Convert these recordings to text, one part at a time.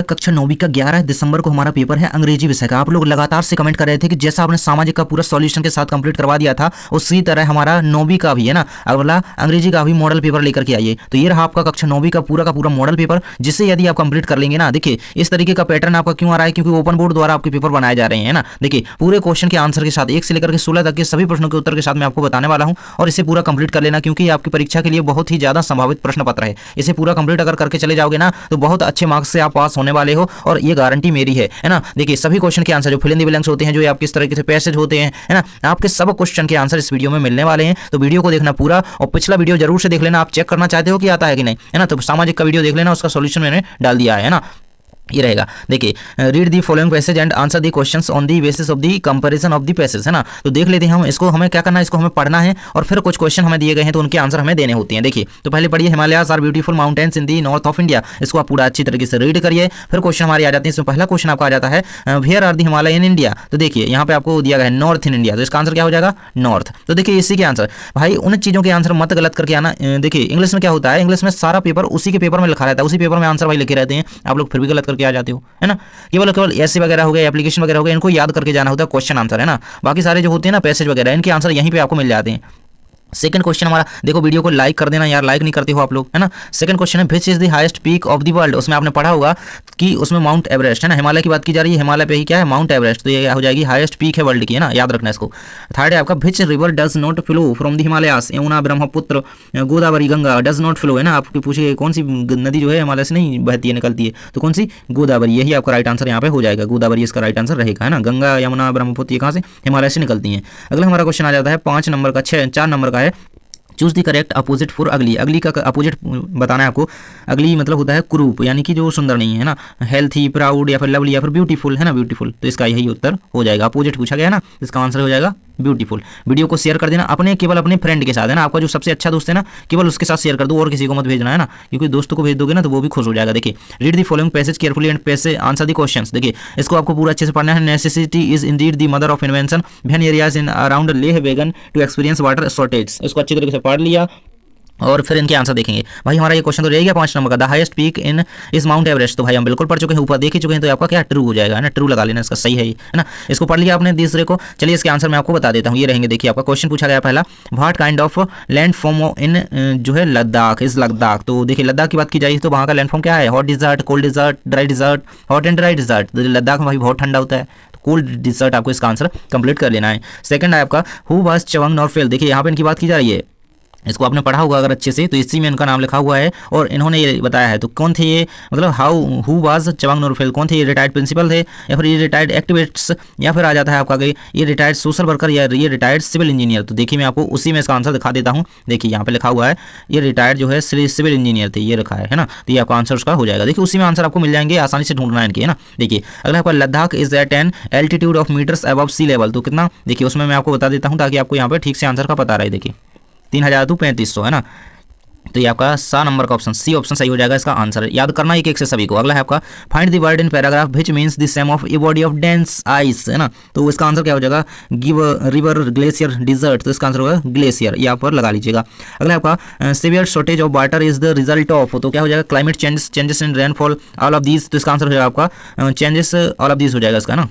कक्षा 9वीं का 11 दिसंबर को हमारा पेपर है अंग्रेजी विषय का। आप लोग लगातार से कमेंट कर रहे थे कि जैसा आपने सामाजिक का पूरा सॉल्यूशन के साथ कंप्लीट करवा दिया था उसी तरह हमारा 9वीं का भी है ना, अगला अंग्रेजी का भी मॉडल पेपर लेकर के आइए। तो ये रहा आपका कक्षा 9वीं का पूरा मॉडल पेपर, जिसे यदि आप कंप्लीट कर लेंगे ना, देखिए इस तरीके का पैटर्न आपका क्यों आ रहा है, क्योंकि ओपन बोर्ड द्वारा आपके पेपर बनाए जा रहे हैं ना। देखिए पूरे क्वेश्चन के आंसर के साथ 1 से लेकर के 16 तक के सभी प्रश्नों के उत्तर के साथ मैं आपको बताने वाला हूं, और इसे पूरा कंप्लीट कर लेना, क्योंकि आपकी परीक्षा के लिए बहुत ही ज्यादा संभावित प्रश्न पत्र है। इसे पूरा कंप्लीट अगर करके चले जाओगे ना तो बहुत अच्छे मार्क्स से आप पास होने वाले हो, और ये गारंटी मेरी है ना। देखिए सभी क्वेश्चन के आंसर जो फिल इन द ब्लैंक्स होते हैं, जो आप किस तरीके से पैसेज होते हैं, है ना, आपके सब क्वेश्चन के आंसर इस वीडियो में मिलने वाले हैं। तो वीडियो को देखना पूरा, और पिछला वीडियो जरूर से देख लेना। आप चेक करना चाहते हो कि आता है कि नहीं, है ना, तो सामाजिक का वीडियो देख लेना, उसका सॉल्यूशन मैंने डाल दिया है ना, ये रहेगा। देखिए read the following passage and answer the questions on the basis of the comparison of the passage, है ना। तो देख लेते हैं हम इसको, हमें क्या करना है, इसको हमें पढ़ना है और फिर कुछ क्वेश्चन हमें दिए गए हैं तो उनके आंसर हमें देने होते हैं। देखिए तो पहले पढ़िए, Himalayas are beautiful mountains in the north of India. इसको आप पूरा अच्छी तरीके से रीड करिए। फिर क्वेश्चन हमारे आ जाते हैं। इसमें पहला क्वेश्चन आपका आ जाता है where are the Himalaya in India. तो देखिए यहाँ पे आपको दिया गया है नॉर्थ इन इंडिया, तो इसका आंसर क्या हो जाएगा, नॉर्थ। तो देखिए इसी के आंसर, भाई उन चीज़ों के आंसर मत गलत करके आना। देखिए इंग्लिश में क्या होता है, इंग्लिश में सारा पेपर उसी के पेपर में लिखा रहता है, उसी पेपर में आंसर भाई लिखे रहते हैं, आप लोग फिर भी गलत करके आ जाते हो, है ना। केवल ऐसे वगैरह हो गए, एप्लीकेशन वगैरह हो गए, इनको याद करके जाना होता है क्वेश्चन आंसर, है ना। बाकी सारे जो होते हैं ना पैसेज वगैरह, इनके आंसर यहीं पे आपको मिल जाते हैं। सेकंड क्वेश्चन हमारा, देखो वीडियो को लाइक कर देना यार, लाइक नहीं करते हो आप लोग, है ना। सेकंड क्वेश्चन है which is the highest peak of the world. उसमें आपने पढ़ा होगा कि उसमें माउंट एवरेस्ट, है ना, हिमालय की बात की जा रही है, हिमालय पे ही क्या है, माउंट एवरेस्ट, तो ये हो जाएगी हाईएस्ट पीक है वर्ल्ड की, है ना, याद रखना इसको। थर्ड है आपका which river does not flow from the Himalayas, Yamuna Brahmaputra Godavari Ganga does not flow, है ना। आपको पूछिए कौन सी नदी जो है हिमालय से नहीं बहती है, निकलती है, तो कौन सी, गोदावरी। यही आपका राइट आंसर यहाँ पे हो जाएगा, गोदावरी इसका राइट आंसर रहेगा, है ना। गंगा यमुना ब्रह्मपुत्र ये कहाँ से, हिमालय से निकलती हैं। अगला हमारा क्वेश्चन आ जाता है 5 नंबर का, 4 नंबर का है choose the correct opposite for अगली। अगली का अपोजिट बताना है आपको। अगली मतलब होता है कुरूप, यानी कि जो सुंदर नहीं है ना, हेल्थी, प्राउड या फिर लवली या फिर ब्यूटीफुल, है ना, ब्यूटीफुल। तो इसका यही उत्तर हो जाएगा, अपोजिट पूछा गया ना, इसका आंसर हो जाएगा ब्यूटीफुल। वीडियो को शेयर कर देना केवल अपने फ्रेंड के साथ, है ना, आपका जो सबसे अच्छा दोस्त है ना, केवल उसके साथ शेयर कर दो, और किसी को मत भेजना, है ना, क्योंकि दोस्तों को भेज दोगे ना तो वो भी खुश हो जाएगा। देखिए read the following passage carefully and passage answer the questions. देखिए इसको आपको पूरा अच्छे से पढ़ना है। Necessity is indeed the mother of invention, when areas in around Leh began to experience water shortage. इसको अच्छी तरीके से पढ़ लिया और फिर इनके आंसर देखेंगे। भाई हमारा ये क्वेश्चन तो रहेगा 5 नंबर का, द हाईएस्ट पीक इन इस माउंट एवरेस्ट। तो भाई हम बिल्कुल पढ़ चुके हैं, ऊपर देख ही चुके हैं, तो आपका क्या ट्रू हो जाएगा, है ना, ट्रू लगा लेना, इसका सही है ना। इसको पढ़ लिया आपने दूसरे को। चलिए इसके आंसर मैं आपको बता देता हूँ, ये रहेंगे। देखिए आपका क्वेश्चन पूछा गया पहला, what kind of land form in जो है लद्दाख, इस लद्दाख। तो देखिए लद्दाख की बात की जाए तो वहाँ का लैंड फॉर्म क्या है, hot desert, cold desert, dry desert, hot and dry desert. तो लद्दाख में भाई बहुत ठंडा होता है, कोल्ड डिजर्ट आपको इसका आंसर कंप्लीट कर लेना है। सेकंड है आपका हु वाज चवंग नॉरफेल। देखिए यहाँ पे इनकी बात की जा रही है, इसको आपने पढ़ा होगा अगर अच्छे से, तो इसी में इनका नाम लिखा हुआ है और इन्होंने ये बताया है। तो कौन थे ये, मतलब हु वाज चवंग नॉरफेल, कौन थे ये, रिटायर्ड प्रिंसिपल थे या फिर ये रिटायर्ड एक्टिविस्ट्स, या फिर आ जाता है आपका ये रिटायर्ड सोशल वर्कर या ये रिटायर्ड सिविल इंजीनियर। तो देखिए मैं आपको उसी में इसका आंसर दिखा देता हूँ। देखिए यहाँ पे लिखा हुआ है ये रिटायर्ड जो है सिविल इंजीनियर थे, ये रखा है ना। तो ये आपका आंसर उसका हो जाएगा। देखिए उसी में आंसर आपको मिल जाएंगे, आसानी से ढूंढना है इनके, है ना। देखिए अगला आपका Ladakh is at an altitude of metres above sea level. तो कितना, देखिए उसमें मैं आपको बता देता हूँ ताकि आपको यहाँ पे ठीक से आंसर का पता रहे। देखिए 3250, है ना। तो ये आपका 7 नंबर का ऑप्शन सी ऑप्शन सही हो जाएगा, इसका आंसर याद करना एक से सभी को। अगला है आपका find the word in paragraph which means the sum of a body of dense ice, है ना। तो इसका आंसर क्या हो जाएगा, गिव रिवर, ग्लेशियर, डिजर्ट। तो इसका आंसर होगा ग्लेशियर, यहाँ पर लगा लीजिएगा। अगला आपका severe shortage of water is the result of. तो क्या हो जाएगा, climate changes in rainfall, all of these. तो इसका आंसर हो जाएगा आपका चेंजेस ऑल ऑफ दीज हो जाएगा इसका ना।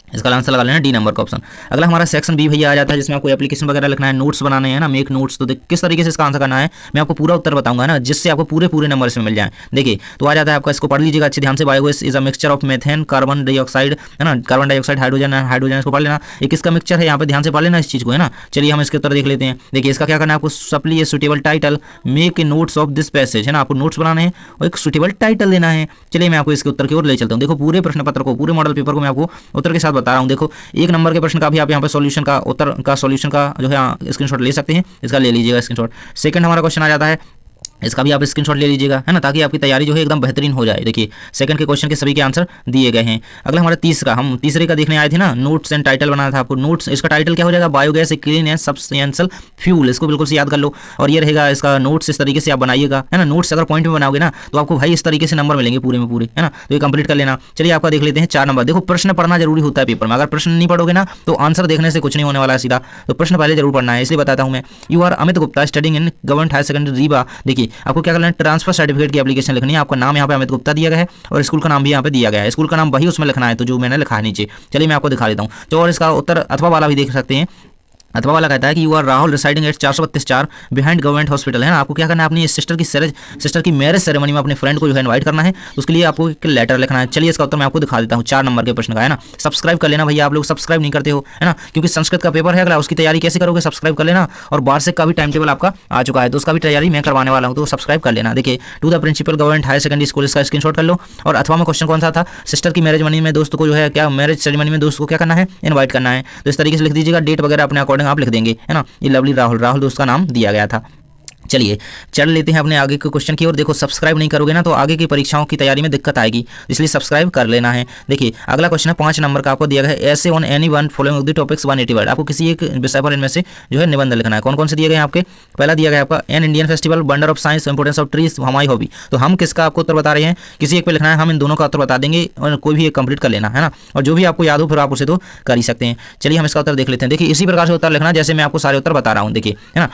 इसका आंसर लगा लेना डी नंबर का ऑप्शन। अगला हमारा सेक्शन बी भैया आ जाता है, जिसमें आपको एप्लीकेशन वगैरह लिखना है, नोट्स बनाने हैं ना, मेक नोट्स। तो किस तरीके से इसका आंसर करना है मैं आपको पूरा उत्तर बताऊंगा ना, जिससे आपको पूरे नंबर इसमें मिल जाए। देखिए तो आ जाता है आपका, इसको पढ़ लीजिएगा अच्छे ध्यान से। Biogas is a mixture of methane, carbon dioxide, है ना, कार्बन डाइऑक्साइड, हाइड्रोजन, इसको पढ़ लेना। ये किसका मिक्सचर है, यहाँ पे ध्यान से पढ़ लेना इस चीज़ को, है ना। चलिए हम इसके उत्तर देख लेते हैं। देखिए इसका क्या करना है आपको, supply a suitable title, make a notes of this passage, है ना, आपको नोट्स बनाने हैं और एक सुटेबल टाइटल देना है। चलिए मैं आपको इसके उत्तर की ओर ले चलता हूँ। देखो पूरे प्रश्न पत्र को, पूरे मॉडल पेपर को मैं आपको उत्तर के साथ बता रहा हूँ। देखो 1 नंबर के प्रश्न का भी आप यहाँ पे सॉल्यूशन का उत्तर का सॉल्यूशन का जो है स्क्रीनशॉट ले सकते हैं, इसका ले लीजिएगा स्क्रीनशॉट। सेकंड हमारा क्वेश्चन आ जाता है, इसका भी आप स्क्रीनशॉट ले लीजिएगा, है ना, ताकि आपकी तैयारी जो है एकदम बेहतरीन हो जाए। देखिए सेकंड के क्वेश्चन के सभी के आंसर दिए गए हैं। अगला हमारा तीसरा, हम तीसरे का देखने आए थे ना, नोट्स एंड टाइटल बनाना था आपको। नोट्स, इसका टाइटल क्या हो जाएगा, biogas a clean and substantial fuel. इसको बिल्कुल से याद कर लो। और ये रहेगा इसका नोट्स, इस तरीके से आप बनाइएगा, है ना। नोट्स अगर पॉइंट में बनाओगे ना तो आपको भाई इस तरीके से नंबर मिलेंगे पूरे में पूरे, है ना। तो ये कंप्लीट कर लेना। चलिए आपका देख लेते हैं 4 नंबर। देखो प्रश्न पढ़ना जरूरी होता है पेपर में, अगर प्रश्न नहीं पढ़ोगे ना तो आंसर देखने से कुछ नहीं होने वाला है सीधा। तो प्रश्न पहले जरूर पढ़ना है, इसलिए बताता हूँ मैं। You are Amit Gupta studying in government higher secondary Rewa. देखिए आपको क्या करना है, ट्रांसफर सर्टिफिकेट की एप्लीकेशन लिखनी है। आपका नाम यहाँ पे अमित गुप्ता दिया गया है और स्कूल का नाम भी यहाँ पे दिया गया है। स्कूल का नाम वही उसमें लिखना है तो जो मैंने लिखा है नीचे। चलिए मैं आपको दिखा देता हूँ। तो और इसका उत्तर अथवा वाला भी देख सकते हैं। अथवा वाला कहता है कि you are Rahul residing at 432 behind government hospital, है ना। आपको क्या करना है, अपनी सिस्टर की मैरिज सेरेमनी में अपने फ्रेंड को जो है इनवाइट करना है। तो उसके लिए आपको एक लेटर लिखना है। चलिए इसका उत्तर मैं आपको दिखा देता हूँ। 4 नंबर के प्रश्न का, है ना। सब्सक्राइब कर लेना भैया, आप लोग सब्सक्राइब नहीं करते हो, है ना, क्योंकि संस्कृत का पेपर है अगला, उसकी तैयारी कैसे करोगे, सब्सक्राइब कर लेना। और वार्षिक का भी टाइम टेबल आपका आ चुका है तो उसका भी तैयारी मैं करवाने वाला हूँ, तो सब्सक्राइब कर लेना। देखिए, to the principal government higher secondary school, इसका स्क्रीनशॉट कर लो। और अथवा में क्वेश्चन कौन सा था, सिस्टर की मैरिज मनी में दोस्त को जो है क्या, मैरिज सेरेमनी में दोस्त को क्या करना है, इनवाइट करना है। तो इस तरीके से लिख दीजिएगा, डेट वगैरह अपने अकॉर्डिंग आप लिख देंगे, है ना। ये लवली राहुल दोस्त का नाम दिया गया था। चलिए चल लेते हैं अपने आगे के क्वेश्चन की ओर। देखो, सब्सक्राइब नहीं करोगे ना तो आगे की परीक्षाओं की तैयारी में दिक्कत आएगी, इसलिए सब्सक्राइब कर लेना है। देखिए अगला क्वेश्चन है 5 नंबर का, आपको दिया गया है ऐसे on any one following the topics 180 word. आपको किसी एक विषय पर इनमें से जो है निबंध लिखना है। कौन कौन से दिए गए हैं आपके, पहला दिया गया आपका an Indian festival, wonder of science, importance of trees, हमारी हॉबी। तो हम किसका आपको उत्तर बता रहे हैं, किसी एक पे लिखना है, हम इन दोनों का उत्तर बता देंगे और कोई भी एक कंप्लीट कर लेना, है ना। और जो भी आपको याद हो फिर आप उसे तो कर ही सकते हैं। चलिए हम इसका उत्तर देख लेते हैं। देखिए इसी प्रकार से उत्तर लिखना जैसे मैं आपको सारे उत्तर बता रहा हूँ, देखिए, है ना।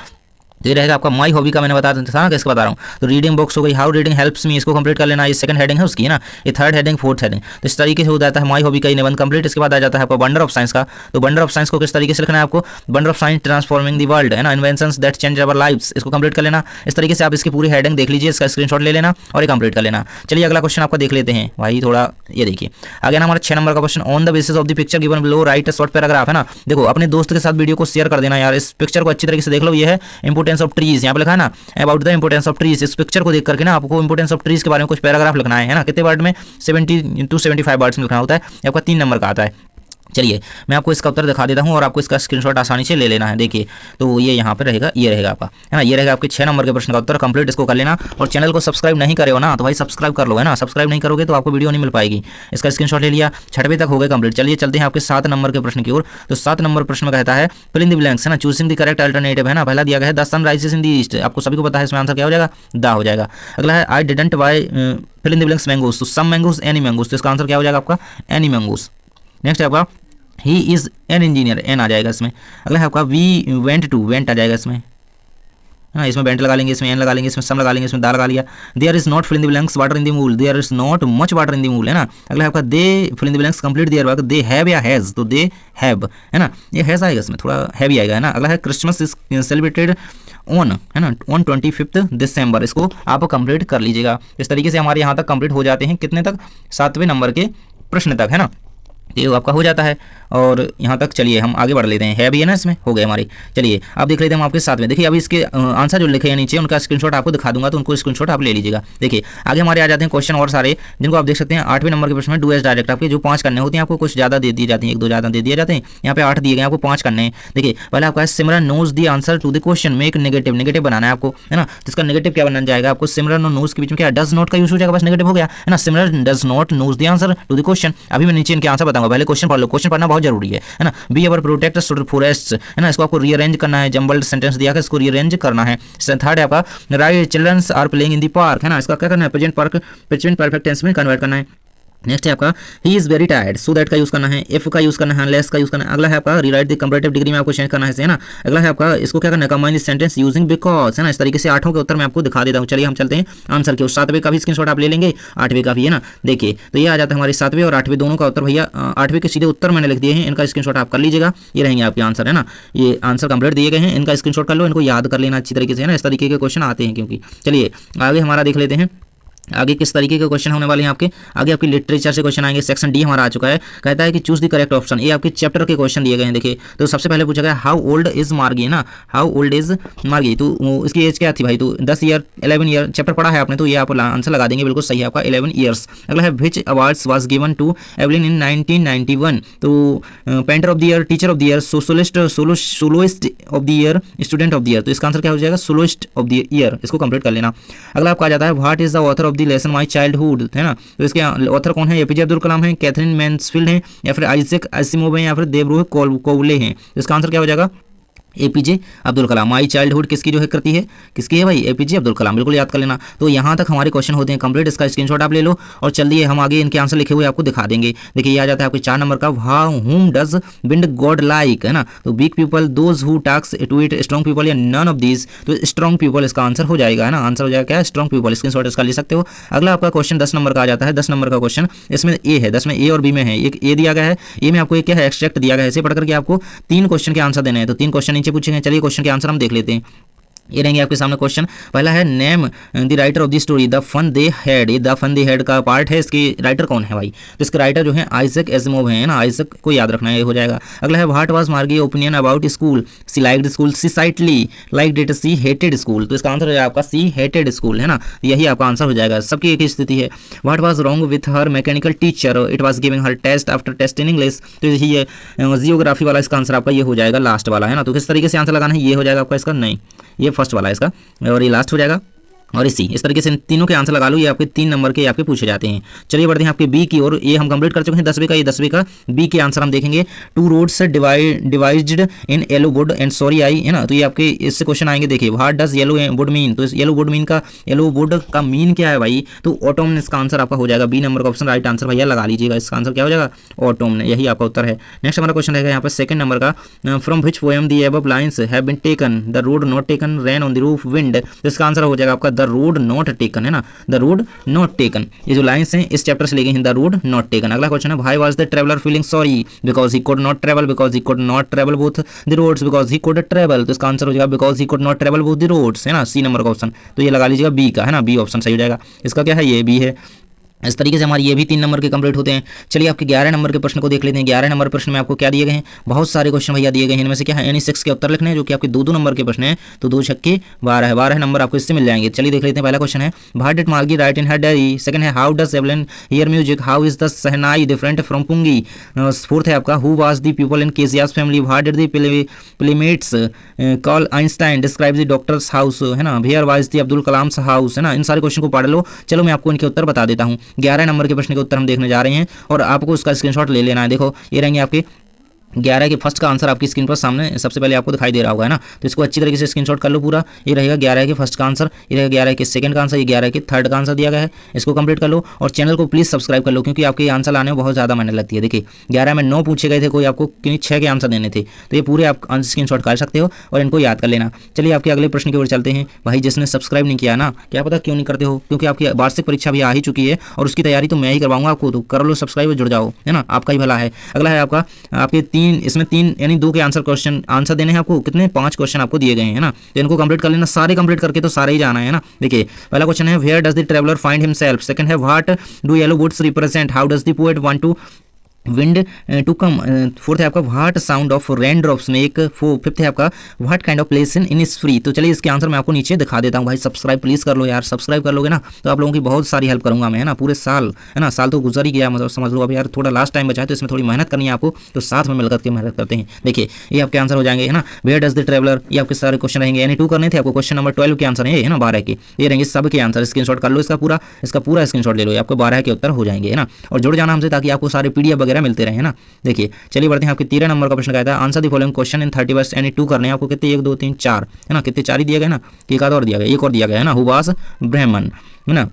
तो ये रहेगा आपका माई हॉबी का, मैंने बता था ना किसका बता रहा हूँ। तो रीडिंग बुक्स हो गई, हाउ रीडिंग हेल्प्स मी, इसको कंप्लीट कर लेना। ये सेकंड हेडिंग है उसकी, है ना। ये थर्ड हेडिंग, फोर्थ हेडिंग। तो इस तरीके से हो जाता है माई हॉबी का ये निबंध कंप्लीट। इसके बाद आ जाता है आपका वंडर ऑफ साइंस का। तो वंडर ऑफ साइंस को किस तरीके से लिखना है आपको, wonder of science transforming the world, है ना, inventions that change our lives, इसको कंप्लीट कर लेना। इस तरीके से आप इसकी पूरी हेडिंग देख लीजिए, इसका स्क्रीनशॉट ले लेना और ये कंप्लीट कर लेना। चलिए अगला क्वेश्चन आपका देख लेते हैं भाई, थोड़ा ये देखिए आगे ना, हमारा 6 नंबर का question, on the basis of the picture given below right a short paragraph, है ना। देखो अपने दोस्त के साथ वीडियो को शेयर कर देना यार, इस पिक्चर को अच्छी तरीके से देख लो। ये है इंपोर्टेंस ऑफ ट्रीज, यहाँ पे लिखा है ना, about the importance of trees. इस पिक्चर को देख करके ना आपको इंपोर्टेंस ऑफ ट्रीज के बारे में कुछ पैराग्राफ लिखना है ना। कितने वर्ड में, 70 to 75 वर्ड्स में लिखना होता है। आपका 3 नंबर का आता है। चलिए मैं आपको इसका उत्तर दिखा देता हूँ और आपको इसका स्क्रीनशॉट आसानी से ले लेना है। देखिए तो ये यहाँ पे रहेगा, ये रहेगा आपका, है ना। ये रहेगा आपके 6 नंबर के प्रश्न का उत्तर, कंप्लीट इसको कर लेना। और चैनल को सब्सक्राइब नहीं करे हो ना तो भाई सब्सक्राइब कर लो, है ना। सब्सक्राइब नहीं करोगे तो आपको वीडियो नहीं मिल पाएगी। इसका स्क्रीनशॉट ले लिया, 6वें तक हो गए कंप्लीट। चलिए चलते हैं आपके 7 नंबर के प्रश्न की ओर। तो 7 नंबर प्रश्न में कहता है फिल इन द ब्लैंक्स, है ना, चूजिंग द करेक्ट अल्टरनेटिव, है ना। पहला दिया गया है the sun rises in the east, आपको सभी को पता है, इसमें आंसर क्या हो जाएगा, दा हो जाएगा। अगला है I didn't buy fill in the blanks mangoes, तो सम मैंगोज एनी मैंगोज, तो इसका आंसर क्या हो जाएगा आपका, एनी मैंगोज। नेक्स्ट है आपका he is an engineer, an आ जाएगा इसमें। अगला है आपका वी वेंट टू, वेंट आ जाएगा इसमें, है ना। इसमें वेंट लगा लेंगे, इसमें एन लगा लेंगे, इसमें सम लगा लेंगे, इसमें दा लगा लिया। There is not fill in the blanks water in the मूल, there is not much water in the मूल, है ना। अगला है आपका they fill in the blanks complete their work, they have or has, तो दे हैव, है ना। ये हैज आएगा इसमें, थोड़ा हैवी आएगा, है ना। अगला है क्रिसमस इज सेलिब्रेटेड ऑन, है ना, ऑन 25 दिसंबर, इसको आप कंप्लीट कर लीजिएगा। इस तरीके से हमारे यहाँ तक कंप्लीट हो जाते हैं, कितने तक, 7वें नंबर के प्रश्न तक, है ना। ये आपका हो जाता है और यहाँ तक चलिए हम आगे बढ़ लेते हैं, है भी है ना, इसमें हो गए हमारे। चलिए अब देख लेते हैं हम आपके साथ में। देखिए अभी इसके आंसर जो लिखे हैं नीचे उनका स्क्रीनशॉट आपको दिखा दूंगा, तो उनको स्क्रीनशॉट आप ले लीजिएगा। देखिए आगे हमारे आ जाते हैं क्वेश्चन और सारे, जिनको आप देख सकते हैं 8वें नंबर के प्रश्न में डू एज डायरेक्ट, आपके जो 5 करने होते हैं, आपको कुछ ज़्यादा दे दिए जाते हैं, 1-2 ज़्यादा दे दिए जाते हैं। यहाँ पे 8 दिए गए, आपको 5 करने हैं। देखिए पहले आपका Simran knows the answer to the question, make negative, negative बनाना है आपको, है ना। तो इसका नेगेटिव क्या बनाना जाएगा आपको, सिमरन और नोज के बीच में क्या डज नॉट का यूज हो जाएगा, बस नेगेटिव हो गया, है ना। Simran does not knows the answer to the question. अभी मैं नीचे इनके आंसर बताऊंगा, पहले क्वेश्चन पढ़ लो, क्वेश्चन पढ़ना बहुत जरूरी है ना। Be our protectors to forest, है ना, इसको आपको रीअरेंज करना है, जंबल्ड सेंटेंस दिया है, इसको रीअरेंज करना है। थर्ड है आपका right children's are playing in the park, है ना, इसका क्या करना है, प्रेजेंट परफेक्ट टेंस में कन्वर्ट करना है। नेक्स्ट है आपका he is very tired, so that का यूज करना है, एफ का यूज करना है, लेस का यूज करना है। अगला है आपका रीराइट द कंपैरेटिव डिग्री में आपको चेंज करना है ना। अगला है आपका इसको क्या करना है, combine the sentence using because, है ना। इस तरीके से 8 के उत्तर मैं आपको दिखा देता हूँ। चलिए हम चलते हैं आंसर के, 7वें का भी स्क्रीनशॉट आप ले लेंगे, 8वें का भी, है ना। देखिए तो ये आ जाता है हमारे 7वें और 8वें दोनों का उत्तर भैया। 8वें के सीधे उत्तर मैंने लिख दिए हैं, इनका स्क्रीनशॉट आप कर लीजिएगा, ये रहेंगे आपके आंसर, है ना। ये आंसर कंप्लीट दिए गए हैं, इनका स्क्रीनशॉट कर लो, इनको याद कर लेना अच्छी तरीके से, है ना। इस तरीके के क्वेश्चन आते हैं क्योंकि। चलिए आगे हमारा देख लेते हैं आगे किस तरीके के क्वेश्चन होने वाले हैं आपके। आगे आपकी लिटरेचर से क्वेश्चन आएंगे, सेक्शन डी हमारा आ चुका है। कहता है कि चूज द करेक्ट ऑप्शन, ये आपके चैप्टर के क्वेश्चन दिए गए हैं। देखिए तो सबसे पहले पूछा गया हाउ ओल्ड इज मार्गी, है ना, हाउ ओल्ड इज मार्गी, तो इसकी एज क्या थी भाई, तो 10 ईयर 11 ईयर चैप्टर पढ़ा है आपने, तो ये आप आंसर लगा देंगे, बिल्कुल सही है आपका 11 ईयर्स। अगला है which awards was given to Evelyn in 1991, तो painter of the year, teacher of the year, soloist of the year, student of the year, तो इसका आंसर क्या हो जाएगा, सोलोइस्ट ऑफ द ईयर, इसको कंप्लीट कर लेना। अगला आपका आ जाता है what is the author of the lesson my childhood, है ना, तो इसके ऑथर कौन है, एपीजे अब्दुल कलाम है, कैथरीन मैन्सफील्ड है, या फिर आइजैक असिमोव है, या फिर देवरूह कोवले हैं, तो इसका आंसर क्या हो जाएगा, APJ Abdul Kalam. My childhood किसकी जो है कृति है, किसकी है भाई, एपीजे अब्दुल कलाम, बिल्कुल याद कर लेना। तो यहाँ तक हमारे क्वेश्चन होते हैं कंप्लीट, इसका स्क्रीनशॉट आप ले लो और जल्दी हम आगे इनके आंसर लिखे हुए आपको दिखा देंगे। देखिए ये आ जाता है आपके 4 नंबर का, whom does wind god like, है ना। तो weak people, those who task to it, strong people या नन ऑफ दीज। तो स्ट्रॉन्ग पीपल इसका आंसर हो जाएगा, है ना, आंसर हो जाएगा क्या, स्ट्रॉन्ग पीपल। स्क्रीनशॉट इसका ले सकते हो। अगला आपका क्वेश्चन 10 नंबर का आ जाता है। 10 नंबर का क्वेश्चन, इसमें ए है, 10 में ए और बी में है। एक ए दिया गया है, ए में आपको एक क्या है, एक्सट्रैक्ट दिया गया है। इसे पढ़ करके आपको 3 क्वेश्चन के आंसर देने हैं। तो 3 क्वेश्चन नीचे पूछेंगे। चलिए क्वेश्चन के आंसर हम देख लेते हैं। ये रहेंगे आपके सामने क्वेश्चन। पहला है name the writer of the story the fun they had. ये द फन दे हैड का पार्ट है, इसके राइटर कौन है भाई, तो इसके राइटर जो है आइजक एजिमोव है ना, आइजक को याद रखना है, ये हो जाएगा। अगला है what was Margie opinion about school, she liked school, she slightly liked it, she hated school. तो इसका आंसर हो जाएगा आपका सी हेटेड स्कूल, है ना, यही आपका आंसर हो जाएगा। सबकी एक ही स्थिति है। What was wrong with her mechanical teacher, it was giving her test after test in English. तो ये जियोग्राफी वाला इसका आंसर आपका ये हो जाएगा लास्ट वाला, है ना। तो किस तरीके से आंसर लगाना है, ये हो जाएगा आपका इसका, नहीं ये फर्स्ट वाला है इसका, और ये लास्ट हो जाएगा। और इस तरीके से इन तीनों के आंसर लगा लो, ये आपके 3 नंबर के आपके पूछे जाते हैं। चलिए बढ़ते हैं आपके बी की ओर। ये हम कंप्लीट कर चुके हैं 10वीं का, ये 10वीं का बी के आंसर हम देखेंगे। 2 roads diverged in yellow wood and sorry I, है ना। तो ये आपके इससे क्वेश्चन आएंगे। देखिए what does yellow wood mean, तो येलो वुड मीन का, येलो वुड का मीन क्या है भाई, तो ऑटोमन इसका आंसर आपका हो जाएगा। बी नंबर का ऑप्शन राइट आंसर भैया लगा लीजिएगा, इसका आंसर क्या हो जाएगा, ऑटोमन, यही आपका उत्तर है। नेक्स्ट हमारा क्वेश्चन रहेगा यहाँ पर 2nd नंबर का, from which poem the above lines have been taken, the road not taken, rain on the roof, wind. तो इसका आंसर हो जाएगा आपका द रोड नॉट टेकन, है ना, द रोड नॉट टेकन। ये जो लाइन्स हैं इस चैप्टर से लेके हैं, द रोड नॉट टेकन। अगला क्वेश्चन है why was the traveller feeling sorry, because he could not travel, because he could not travel both the roads, because he could travel. तो इसका आंसर हो जाएगा because he could not travel both the roads, है ना, सी number का option. तो ये लगा लीजिएगा बी का, है ना, बी ऑप्शन सही हो जाएगा। इसका क्या है, ये बी है। इस तरीके से हमारे ये भी 3 नंबर के कंप्लीट होते हैं। चलिए आपके 11 नंबर के प्रश्न को देख लेते हैं। 11 नंबर प्रश्न में आपको क्या दिए गए हैं, बहुत सारे क्वेश्चन भैया दिए गए हैं। इनमें से क्या है, एनी 6 के उत्तर लिखने हैं, जो कि आपके 2-2 नंबर के प्रश्न हैं। तो 2 छक्के 12 है, 12 नंबर आपको इससे मिल जाएंगे। चलिए देख लेते हैं। पहला क्वेश्चन है what did Margie write in her diary. Second है how does Evelyn hear music, how is the shehnai different from pungi. Fourth है आपका who was the people in Kezia's family, what did the playmates call Einstein, describe the doctor's house, है ना, here was the Abdul Kalam house, है ना। इन सारे question को पढ़ लो। चलो मैं आपको इनके उत्तर बता देता हूँ। 11 नंबर के के उत्तर हम देखने जा रहे हैं और आपको उसका स्क्रीनशॉट ले लेना है। देखो ये रहेंगे आपके 11 के फर्स्ट का आंसर आपकी स्क्रीन पर सामने सबसे पहले आपको दिखाई दे रहा होगा, है ना। तो इसको अच्छी तरीके से स्क्रीनशॉट कर लो पूरा। ये रहेगा 11 के फर्स्ट का आंसर, ये रहेगा 11 के सेकंड का आंसर, ये 11 के थर्ड का आंसर दिया गया है। इसको कंप्लीट कर लो और चैनल को प्लीज़ सब्सक्राइब कर लो, क्योंकि आपके आंसर लाने में बहुत ज़्यादा मेहनत लगती है। देखिए 11 में 9 पूछे गए थे, कोई आपको 6 के आंसर देने थे। तो ये पूरे आप स्क्रीनशॉट कर सकते हो और इनको याद कर लेना। चलिए आपके अगले प्रश्न की ओर चलते हैं। भाई जिसने सब्सक्राइब नहीं किया ना, क्या पता क्यों नहीं करते हो, क्योंकि आपकी वार्षिक परीक्षा भी आ ही चुकी है और उसकी तैयारी तो मैं ही करवाऊंगा आपको। तो कर लो सब्सक्राइब, जुड़ जाओ, है ना, आपका ही भला है। अगला है आपका आपके 3, इसमें 3 यानी 2 के आंसर देने हैं आपको। कितने 5 क्वेश्चन आपको दिए गए हैं, ना। तो इनको कंप्लीट कर लेना, सारे कंप्लीट करके तो सारे ही जाना है ना। देखिए पहला क्वेश्चन है where does the traveller find himself. Second है what do yellow woods represent, how does the poet want to wind to come. Fourth है आपका what sound of rain drops make. Fifth है आपका what kind of place in is free. तो चलिए इसके answer मैं आपको नीचे दिखा देता हूँ। भाई सब्सक्राइब प्लीज़ कर लो यार, सब्सक्राइब कर लोगे ना तो आप लोगों की बहुत सारी हेल्प करूँगा मैं, है ना। पूरे साल, है ना, साल तो गुजर ही गया, मतलब समझ लो। अब यार थोड़ा लास्ट टाइम बचा है तो इसमें थोड़ी मेहनत करनी है आपको, तो साथ में मिलकर के मेहनत करते हैं। देखिए ये आपके आंसर हो जाएंगे, है ना। वेयर डज द ट्रैवलर, ये आपके सारे क्वेश्चन रहेंगे। यानी 2 करने थे आपको। क्वेश्चन नंबर 12 के आंसर है ना, 12 के ये रहेंगे सब के आंसर। स्क्रीनशॉट कर लो इसका पूरा स्क्रीनशॉट ले लो, आपको 12 के उत्तर हो जाएंगे, है ना। और जुड़ जाना हमसे ताकि आपको सारे PDF वगैरह मिलते रहे, है ना। देखिए चलिए बढ़ते हैं आपके 13 नंबर का प्रश्न कहता है answer the following question in 30 words. यानी 2 करने हैं आपको। कितने, 1 2 3 4, है ना। कितने, 4 ही दिए गए ना, एक आध और दिया गया, एक और दिया गया, है ना। हु वाज ब्राह्मण, है ना,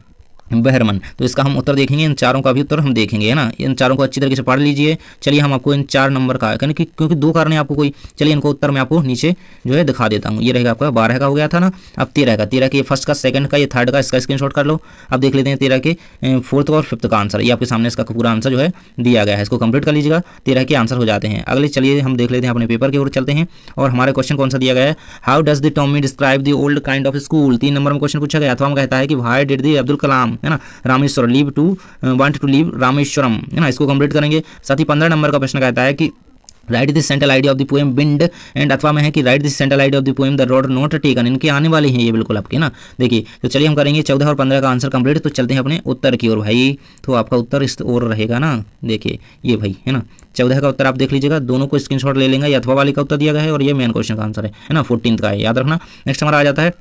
बहरमन। तो इसका हम उत्तर देखेंगे, इन चारों का भी उत्तर हम देखेंगे, है ना। इन चारों को अच्छी तरीके से पढ़ लीजिए। चलिए हम आपको इन 4 नंबर का, क्योंकि 2 कारण है आपको कोई। चलिए इनको उत्तर मैं आपको नीचे जो है दिखा देता हूँ। ये रहेगा आपका 12 का हो गया था ना, अब 13 का। 13 के फर्स्ट का, सेकंड का, ये थर्ड का, इसका स्क्रीनशॉट कर लो। अब देख लेते हैं 13 के फोर्थ और फिफ्थ का आंसर। ये आपके सामने इसका पूरा आंसर जो है दिया गया है, इसको कंप्लीट कर लीजिएगा। 13 के आंसर हो जाते हैं। अगले चलिए हम देख लेते हैं अपने पेपर की ओर चलते हैं और हमारे क्वेश्चन कौन सा दिया गया है। How does the Tommy describe the old kind of school. 3 number में क्वेश्चन पूछा गया। अथवा कहता है कि why did the Abdul Kalam, है ना, Rameshwar want to leave Rameswaram, है ना। इसको कंप्लीट करेंगे। साथ ही 15 नंबर का प्रश्न कहता है कि right this central idea of the poem wind and. अथवा में है कि right this central idea of the poem the road not taken. इनके आने वाले हैं ये बिल्कुल आपके, ना। देखिए तो चलिए हम करेंगे 14 और 15 का आंसर कंप्लीट। तो चलते हैं अपने उत्तर की ओर भाई। तो आपका उत्तर इस ओर रहेगा ना, देखिए ये भाई, है ना। 14 का उत्तर आप देख लीजिएगा, दोनों को स्क्रीनशॉट ले लेंगे। अथवा वाले का उत्तर दिया गया है और ये मेन क्वेश्चन का आंसर है ना, 14th का है, याद रखना। नेक्स्ट हमारा आ जाता है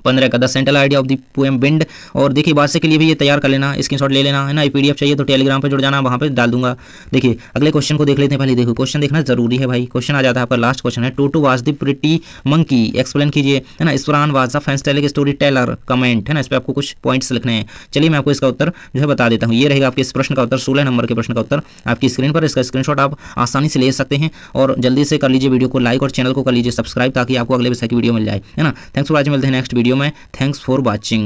15 का the central idea of the poem wind. और देखिए वास्य के लिए भी ये तैयार कर लेना, स्क्रीनशॉट ले लेना है ना। ये पीडीएफ चाहिए तो टेलीग्राम पे जुड़ जाना, वहाँ पे डाल दूंगा। देखिए अगले क्वेश्चन को देख लेते हैं। पहले देखो क्वेश्चन देखना जरूरी है भाई। क्वेश्चन आ जाता है आपका लास्ट क्वेश्चन है, Toto was the pretty monkey, explain कीजिए, है ना। Iswaran was the fantastic story teller, comment, है ना। इस पर आपको कुछ पॉइंट्स लिखने हैं। चलिए मैं आपको इसका उत्तर जो है बता देता हूँ। ये रहेगा आपके इस प्रश्न का उत्तर, 16 नंबर के प्रश्न का उत्तर आपकी स्क्रीन पर। इसका स्क्रीनशॉट आप आसानी से ले सकते हैं और जल्दी से कर लीजिए वीडियो को लाइक और चैनल को कर लीजिए सब्सक्राइब, ताकि आपको अगले विषय की वीडियो मिल जाए, है ना। थैंक्स फॉर वॉचिंग, मिलते हैं नेक्स्ट वीडियो में। Thanks for watching.